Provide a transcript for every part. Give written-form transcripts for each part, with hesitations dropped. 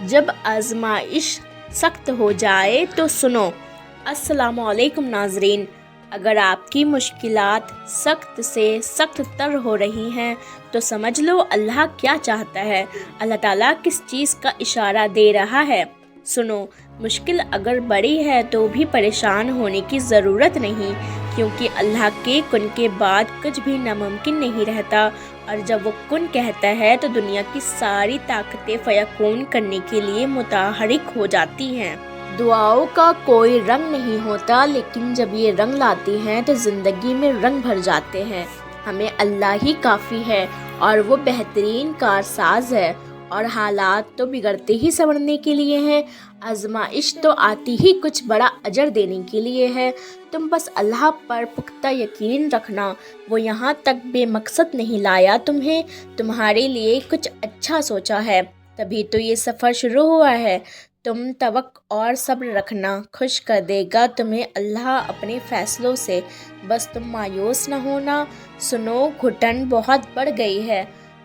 جب آزمائش سخت ہو جائے تو سنو۔ السلام علیکم ناظرین، اگر آپ کی مشکلات سخت سے سخت تر ہو رہی ہیں تو سمجھ لو اللہ کیا چاہتا ہے، اللہ تعالیٰ کس چیز کا اشارہ دے رہا ہے۔ سنو، مشکل اگر بڑی ہے تو بھی پریشان ہونے کی ضرورت نہیں، کیونکہ اللہ کے کن کے بعد کچھ بھی ناممکن نہیں رہتا، اور جب وہ کن کہتا ہے تو دنیا کی ساری طاقتیں فیکون کرنے کے لیے متحرک ہو جاتی ہیں۔ دعاؤں کا کوئی رنگ نہیں ہوتا، لیکن جب یہ رنگ لاتی ہیں تو زندگی میں رنگ بھر جاتے ہیں۔ ہمیں اللہ ہی کافی ہے اور وہ بہترین کارساز ہے، اور حالات تو بگڑتے ہی سنورنے کے لیے ہیں، آزمائش تو آتی ہی کچھ بڑا اجر دینے کے لیے ہے۔ تم بس اللہ پر پختہ یقین رکھنا، وہ یہاں تک بے مقصد نہیں لایا تمہیں، تمہارے لیے کچھ اچھا سوچا ہے، تبھی تو یہ سفر شروع ہوا ہے۔ تم توقع اور صبر رکھنا، خوش کر دے گا تمہیں اللہ اپنے فیصلوں سے، بس تم مایوس نہ ہونا۔ سنو، گھٹن بہت بڑھ گئی ہے،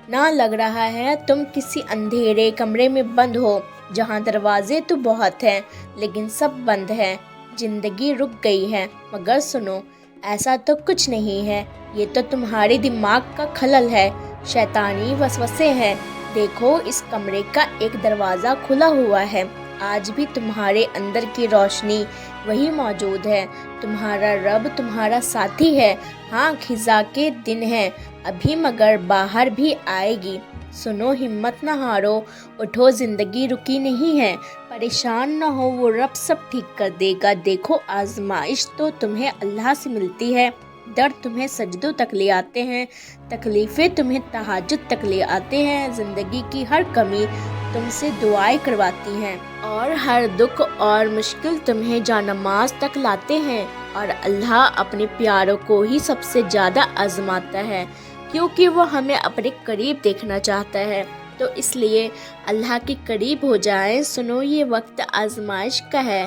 نہ لگ رہا ہے تم کسی اندھیرے کمرے میں بند ہو جہاں دروازے تو بہت ہیں لیکن سب بند ہیں، زندگی رک گئی ہے۔ مگر سنو، ایسا تو کچھ نہیں ہے، یہ تو تمہارے دماغ کا خلل ہے، شیطانی وسوسے ہیں۔ دیکھو، اس کمرے کا ایک دروازہ کھلا ہوا ہے، آج بھی تمہارے اندر کی روشنی وہی موجود ہے، تمہارا رب تمہارا ساتھی ہے۔ ہاں، خزاں کے دن ہیں ابھی، مگر باہر بھی آئے گی۔ سنو، ہمت نہ ہارو، اٹھو، زندگی رکی نہیں ہے، پریشان نہ ہو، وہ رب سب ٹھیک کر دے گا۔ دیکھو، آزمائش تو تمہیں اللہ سے ملتی ہے، درد تمہیں سجدوں تک لے آتے ہیں، تکلیفیں تمہیں تہجد تک لے آتے ہیں، زندگی کی ہر کمی تم سے دعائیں کرواتی ہیں، اور ہر دکھ اور مشکل تمہیں جانماز تک لاتے ہیں۔ اور اللہ اپنے پیاروں کو ہی سب سے زیادہ آزماتا ہے، کیونکہ وہ ہمیں اپنے قریب دیکھنا چاہتا ہے، تو اس لیے اللہ کے قریب ہو جائیں۔ سنو، یہ وقت آزمائش کا ہے،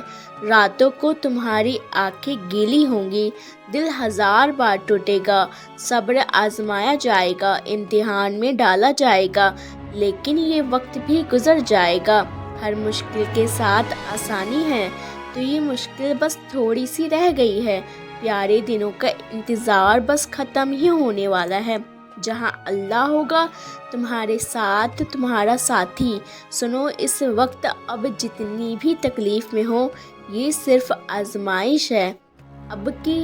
راتوں کو تمہاری آنکھیں گیلی ہوں گی، دل ہزار بار ٹوٹے گا، صبر آزمایا جائے گا، امتحان میں ڈالا جائے گا، لیکن یہ وقت بھی گزر جائے گا۔ ہر مشکل کے ساتھ آسانی ہے، تو یہ مشکل بس تھوڑی سی رہ گئی ہے، پیارے دنوں کا انتظار بس ختم ہی ہونے والا ہے، جہاں اللہ ہوگا تمہارے ساتھ، تمہارا ساتھی۔ سنو، اس وقت اب جتنی بھی تکلیف میں ہو، یہ صرف آزمائش ہے، اب کی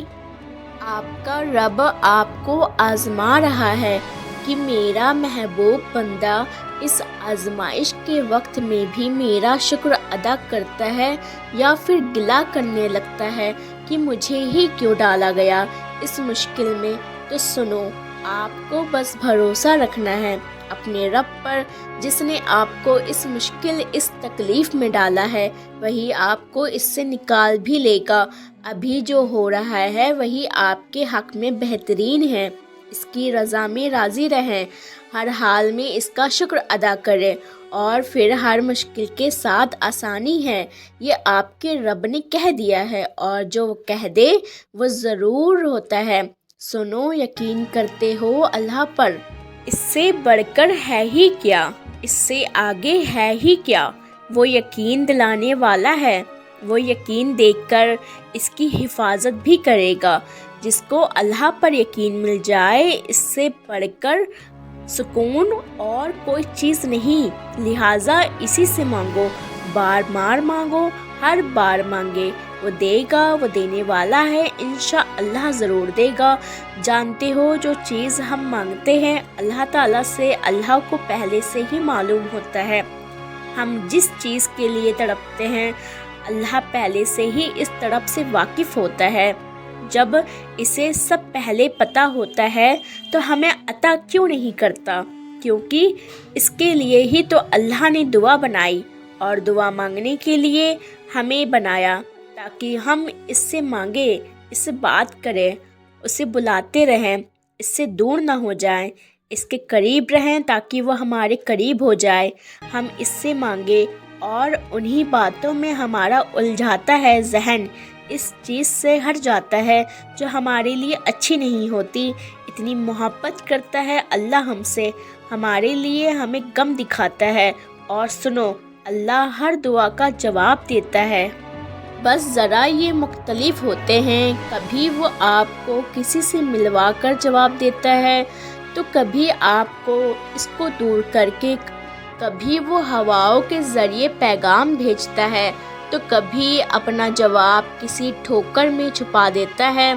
آپ کا رب آپ کو آزما رہا ہے کہ میرا محبوب بندہ اس آزمائش کے وقت میں بھی میرا شکر ادا کرتا ہے یا پھر گلہ کرنے لگتا ہے کہ مجھے ہی کیوں ڈالا گیا اس مشکل میں۔ تو سنو، آپ کو بس بھروسہ رکھنا ہے اپنے رب پر، جس نے آپ کو اس مشکل، اس تکلیف میں ڈالا ہے، وہی آپ کو اس سے نکال بھی لے گا۔ ابھی جو ہو رہا ہے وہی آپ کے حق میں بہترین ہے، اس کی رضا میں راضی رہیں، ہر حال میں اس کا شکر ادا کریں، اور پھر ہر مشکل کے ساتھ آسانی ہے، یہ آپ کے رب نے کہہ دیا ہے، اور جو وہ کہہ دے وہ ضرور ہوتا ہے۔ سنو، یقین کرتے ہو اللہ پر، اس سے بڑھ کر ہے ہی کیا، اس سے آگے ہے ہی کیا، وہ یقین دلانے والا ہے، وہ یقین دیکھ کر اس کی حفاظت بھی کرے گا۔ جس کو اللہ پر یقین مل جائے، اس سے بڑھ کر سکون اور کوئی چیز نہیں، لہٰذا اسی سے مانگو، بار بار مانگو، ہر بار مانگے وہ دے گا، وہ دینے والا ہے، انشاءاللہ ضرور دے گا۔ جانتے ہو، جو چیز ہم مانگتے ہیں اللہ تعالیٰ سے، اللہ کو پہلے سے ہی معلوم ہوتا ہے، ہم جس چیز کے لیے تڑپتے ہیں اللہ پہلے سے ہی اس تڑپ سے واقف ہوتا ہے۔ جب اسے سب پہلے پتہ ہوتا ہے تو ہمیں عطا کیوں نہیں کرتا؟ کیونکہ اس کے لیے ہی تو اللہ نے دعا بنائی، اور دعا مانگنے کے لیے ہمیں بنایا، تاکہ ہم اس سے مانگیں، اس سے بات کریں، اسے بلاتے رہیں، اس سے دور نہ ہو جائیں، اس کے قریب رہیں تاکہ وہ ہمارے قریب ہو جائے۔ ہم اس سے مانگے، اور انہی باتوں میں ہمارا الجھاتا ہے ذہن، اس چیز سے ہٹ جاتا ہے جو ہمارے لیے اچھی نہیں ہوتی۔ اتنی محبت کرتا ہے اللہ ہم سے، ہمارے لیے ہمیں غم دکھاتا ہے۔ اور سنو، اللہ ہر دعا کا جواب دیتا ہے، بس ذرا یہ مختلف ہوتے ہیں۔ کبھی وہ آپ کو کسی سے ملوا کر جواب دیتا ہے تو کبھی آپ کو اس کو دور کر کے، کبھی وہ ہواؤں کے ذریعے پیغام بھیجتا ہے تو کبھی اپنا جواب کسی ٹھوکر میں چھپا دیتا ہے،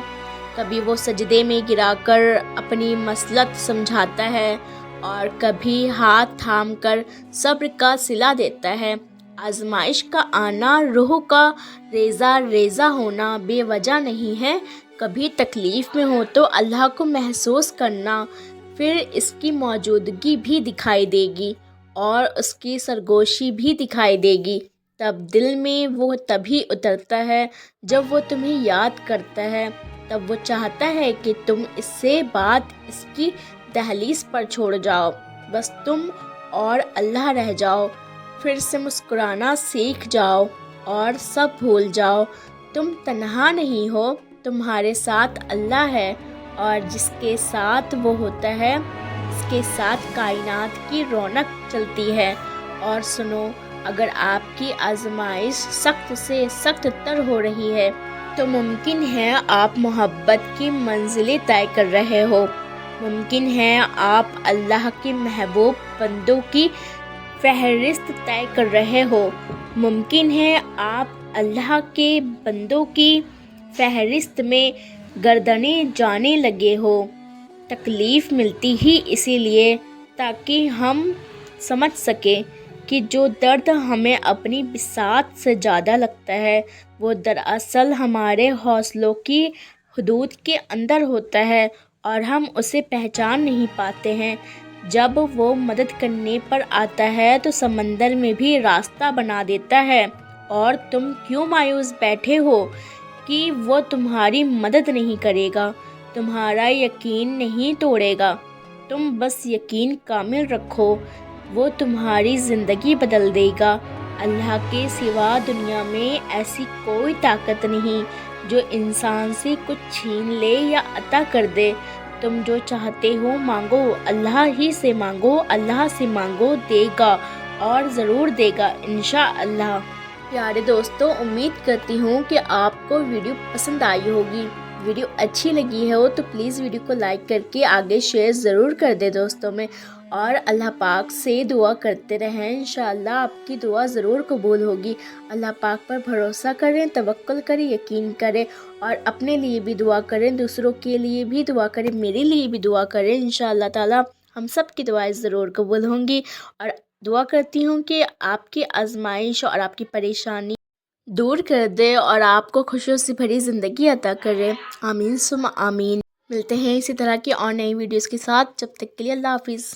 کبھی وہ سجدے میں گرا کر اپنی مصلحت سمجھاتا ہے اور کبھی ہاتھ تھام کر صبر کا صلہ دیتا ہے۔ آزمائش کا آنا، روح کا ریزہ ریزہ ہونا بے وجہ نہیں ہے۔ کبھی تکلیف میں ہو تو اللہ کو محسوس کرنا، پھر اس کی موجودگی بھی دکھائی دے گی اور اس کی سرگوشی بھی دکھائی دے گی۔ تب دل میں وہ تبھی اترتا ہے جب وہ تمہیں یاد کرتا ہے، تب وہ چاہتا ہے کہ تم اس سے بات اس کی دہلیز پر چھوڑ جاؤ، بس تم اور اللہ رہ جاؤ، پھر سے مسکرانا سیکھ جاؤ اور سب بھول جاؤ۔ تم تنہا نہیں ہو، تمہارے ساتھ اللہ ہے، اور جس کے ساتھ وہ ہوتا ہے اس کے ساتھ کائنات کی رونق چلتی ہے۔ اور سنو، اگر آپ کی آزمائش سخت سے سخت تر ہو رہی ہے تو ممکن ہے آپ محبت کی منزلیں طے کر رہے ہو، ممکن ہے آپ اللہ کے محبوب بندوں کی فہرست طے کر رہے ہو، ممکن ہے آپ اللہ کے بندوں کی فہرست میں گردانے جانے لگے ہو۔ تکلیف ملتی ہی اسی لیے تاکہ ہم سمجھ سکیں کہ جو درد ہمیں اپنی بساط سے زیادہ لگتا ہے وہ دراصل ہمارے حوصلوں کی حدود کے اندر ہوتا ہے اور ہم اسے پہچان نہیں پاتے ہیں۔ جب وہ مدد کرنے پر آتا ہے تو سمندر میں بھی راستہ بنا دیتا ہے، اور تم کیوں مایوس بیٹھے ہو کہ وہ تمہاری مدد نہیں کرے گا، تمہارا یقین نہیں توڑے گا۔ تم بس یقین کامل رکھو، وہ تمہاری زندگی بدل دے گا۔ اللہ کے سوا دنیا میں ایسی کوئی طاقت نہیں جو انسان سے کچھ چھین لے یا عطا کر دے۔ تم جو چاہتے ہو مانگو، اللہ ہی سے مانگو، اللہ سے مانگو، دے گا اور ضرور دے گا انشاءاللہ۔ پیارے دوستو، امید کرتی ہوں کہ آپ کو ویڈیو پسند آئی ہوگی۔ ویڈیو اچھی لگی ہو تو پلیز ویڈیو کو لائک کر کے آگے شیئر ضرور کر دے دوستوں میں، اور اللہ پاک سے دعا کرتے رہیں، انشاءاللہ آپ کی دعا ضرور قبول ہوگی۔ اللہ پاک پر بھروسہ کریں، توکل کریں، یقین کریں، اور اپنے لیے بھی دعا کریں، دوسروں کے لیے بھی دعا کریں، میرے لیے بھی دعا کریں، انشاءاللہ تعالی ہم سب کی دعائیں ضرور قبول ہوں گی۔ اور دعا کرتی ہوں کہ آپ کی آزمائش اور آپ کی پریشانی دور کر دے اور آپ کو خوشیوں سے بھری زندگی عطا کرے، آمین ثم آمین۔ ملتے ہیں اسی طرح کی اور نئی ویڈیوز کے ساتھ، جب تک کے لیے اللہ حافظ۔